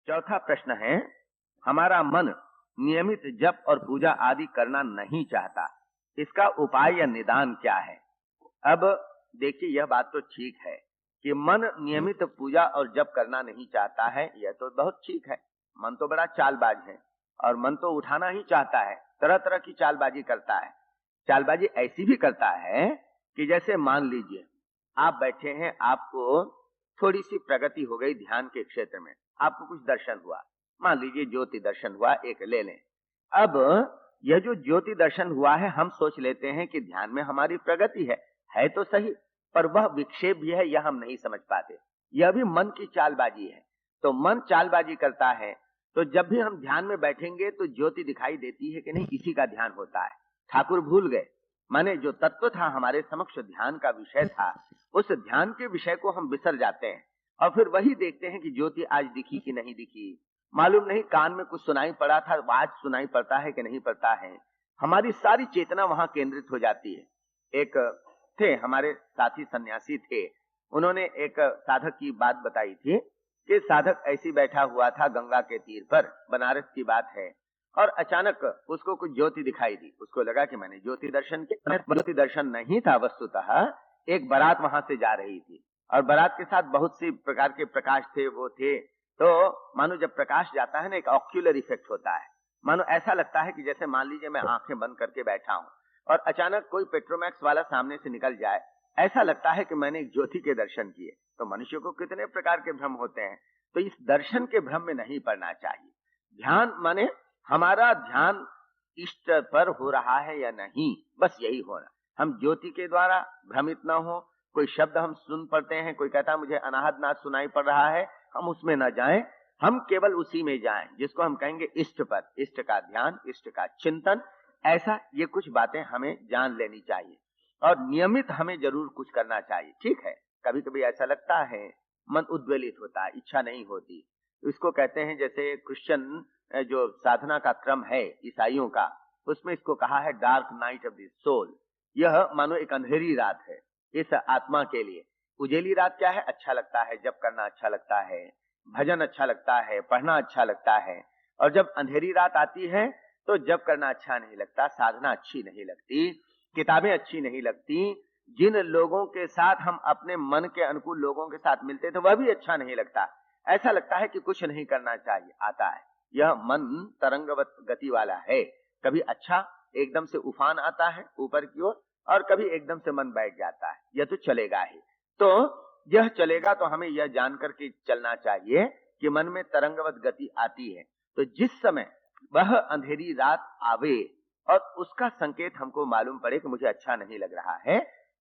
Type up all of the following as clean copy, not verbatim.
चौथा प्रश्न है, हमारा मन नियमित जप और पूजा आदि करना नहीं चाहता, इसका उपाय या निदान क्या है? अब देखिए, यह बात तो ठीक है कि मन नियमित पूजा और जप करना नहीं चाहता है, यह तो बहुत ठीक है। मन तो बड़ा चालबाज है और मन तो उठाना ही चाहता है, तरह तरह की चालबाजी करता है। चालबाजी ऐसी भी करता है कि जैसे मान लीजिए आप बैठे हैं, आपको थोड़ी सी प्रगति हो गई ध्यान के क्षेत्र में, आपको कुछ दर्शन हुआ, मान लीजिए ज्योति दर्शन हुआ, एक ले लें। अब यह जो ज्योति दर्शन हुआ है, हम सोच लेते हैं कि ध्यान में हमारी प्रगति है तो सही, पर वह विक्षेप भी है, यह हम नहीं समझ पाते। यह भी मन की चालबाजी है। तो मन चालबाजी करता है, तो जब भी हम ध्यान में बैठेंगे तो ज्योति दिखाई देती है कि नहीं, इसी का ध्यान होता है। ठाकुर भूल गए, माने जो तत्व था हमारे समक्ष, ध्यान का विषय था, उस ध्यान के विषय को हम बिसर जाते हैं और फिर वही देखते हैं कि ज्योति आज दिखी कि नहीं दिखी, मालूम नहीं, कान में कुछ सुनाई पड़ा था, आज सुनाई पड़ता है कि नहीं पड़ता है। हमारी सारी चेतना वहां केंद्रित हो जाती है। एक थे हमारे साथी सन्यासी थे, उन्होंने एक साधक की बात बताई थी कि साधक ऐसी बैठा हुआ था गंगा के तीर पर, बनारस की बात है, और अचानक उसको कुछ ज्योति दिखाई दी। उसको लगा कि मैंने ज्योति दर्शन किया। ज्योति दर्शन नहीं था, वस्तुतः एक बारात वहां से जा रही थी और बारात के साथ बहुत सी प्रकार के प्रकाश थे, वो थे। तो मानो जब प्रकाश जाता है ना, एक ऑक्यूलर इफेक्ट होता है, मानो ऐसा लगता है कि जैसे मान लीजिए मैं आंखें बंद करके बैठा हूं और अचानक कोई पेट्रोमैक्स वाला सामने से निकल जाए, ऐसा लगता है कि मैंने एक ज्योति के दर्शन किए। तो मनुष्य को कितने प्रकार के भ्रम होते हैं, तो इस दर्शन के भ्रम में नहीं पड़ना चाहिए। ध्यान माने हमारा ध्यान इष्ट पर हो रहा है या नहीं, बस यही होना। हम ज्योति के द्वारा भ्रमित न हो। कोई शब्द हम सुन पड़ते हैं, कोई कहता है मुझे अनाहत नाद सुनाई पड़ रहा है, हम उसमें न जाएं, हम केवल उसी में जाएं जिसको हम कहेंगे इष्ट पर, इष्ट का ध्यान, इष्ट का चिंतन। ऐसा ये कुछ बातें हमें जान लेनी चाहिए और नियमित हमें जरूर कुछ करना चाहिए। ठीक है, कभी कभी ऐसा लगता है मन उद्वेलित होता है, इच्छा नहीं होती, इसको कहते हैं, जैसे क्रिश्चियन जो साधना का क्रम है ईसाइयों का, उसमें इसको कहा है dark night of the soul. यह मानो एक अंधेरी रात है इस आत्मा के लिए। उजेली रात क्या है? अच्छा लगता है, जप करना अच्छा लगता है, भजन अच्छा लगता है, पढ़ना अच्छा लगता है। और जब अंधेरी रात आती है तो जप करना अच्छा नहीं लगता, साधना अच्छी नहीं लगती, किताबें अच्छी नहीं लगती, जिन लोगों के साथ हम अपने मन के अनुकूल लोगों के साथ मिलते थे वह भी अच्छा नहीं लगता। ऐसा लगता है कि कुछ नहीं करना चाहिए। आता है, यह मन तरंगवत गति वाला है, कभी अच्छा एकदम से उफान आता है ऊपर की ओर और कभी एकदम से मन बैठ जाता है। यह तो चलेगा ही। तो यह चलेगा तो हमें यह जानकर के चलना चाहिए कि मन में तरंगवत गति आती है, तो जिस समय वह अंधेरी रात आवे और उसका संकेत हमको मालूम पड़े कि मुझे अच्छा नहीं लग रहा है,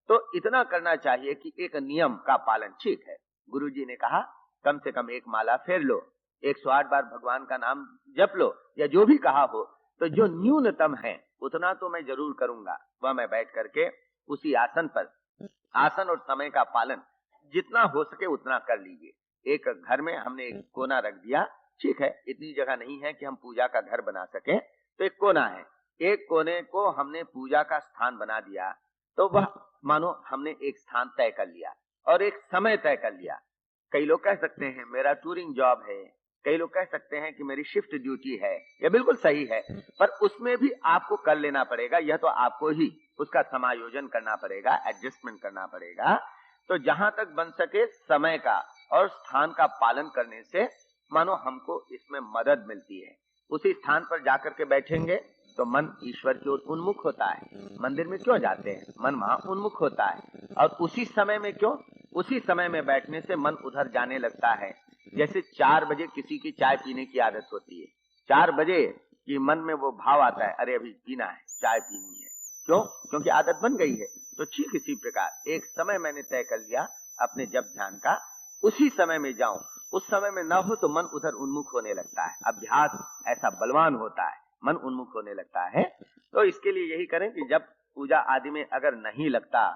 तो इतना करना चाहिए कि एक नियम का पालन। ठीक है, गुरुजी ने कहा कम से कम एक माला फेर लो, 108 बार भगवान का नाम जप लो, या जो भी कहा हो, तो जो न्यूनतम है उतना तो मैं जरूर करूंगा। वह मैं बैठ करके उसी आसन पर, आसन और समय का पालन जितना हो सके उतना कर लीजिए। एक घर में हमने एक कोना रख दिया, ठीक है, इतनी जगह नहीं है कि हम पूजा का घर बना सके, तो एक कोना है, एक कोने को हमने पूजा का स्थान बना दिया। तो वह मानो हमने एक स्थान तय कर लिया और एक समय तय कर लिया। कई लोग कह सकते हैं मेरा टूरिंग जॉब है, कई लोग कह सकते हैं कि मेरी शिफ्ट ड्यूटी है, यह बिल्कुल सही है, पर उसमें भी आपको कर लेना पड़ेगा। यह तो आपको ही उसका समायोजन करना पड़ेगा, एडजस्टमेंट करना पड़ेगा। तो जहां तक बन सके समय का और स्थान का पालन करने से मानो हमको इसमें मदद मिलती है। उसी स्थान पर जाकर के बैठेंगे तो मन ईश्वर की ओर उन्मुख होता है। मंदिर में क्यों जाते हैं? मन वहां उन्मुख होता है। और उसी समय में क्यों? उसी समय में बैठने से मन उधर जाने लगता है। जैसे 4 बजे किसी की चाय पीने की आदत होती है, 4 बजे कि मन में वो भाव आता है, अरे अभी पीना है, चाय पीनी है। क्यों? क्योंकि आदत बन गई है। तो ठीक इसी प्रकार एक समय मैंने तय कर लिया अपने जप ध्यान का, उसी समय में जाऊं। उस समय में न हो तो मन उधर उन्मुख होने लगता है। अभ्यास ऐसा बलवान होता है, मन उन्मुख होने लगता है। तो इसके लिए यही करें कि जब पूजा आदि में अगर नहीं लगता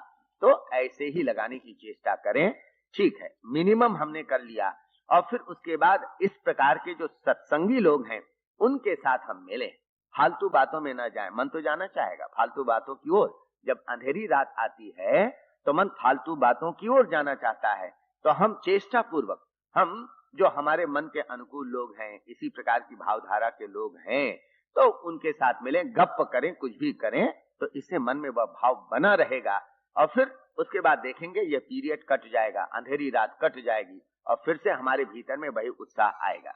तो ऐसे ही लगाने की चेष्टा करें। ठीक है, मिनिमम हमने कर लिया और फिर उसके बाद इस प्रकार के जो सत्संगी लोग हैं उनके साथ हम मिलें, फालतू बातों में न जाएं। मन तो जाना चाहेगा फालतू बातों की ओर। जब अंधेरी रात आती है तो मन फालतू बातों की ओर जाना चाहता है। तो हम चेष्टा पूर्वक हम जो हमारे मन के अनुकूल लोग हैं, इसी प्रकार की भावधारा के लोग हैं, तो उनके साथ मिलें, गप करें, कुछ भी करें, तो इससे मन में वह भाव बना रहेगा। और फिर उसके बाद देखेंगे यह पीरियड कट जाएगा, अंधेरी रात कट जाएगी और फिर से हमारे भीतर में वही उत्साह आएगा।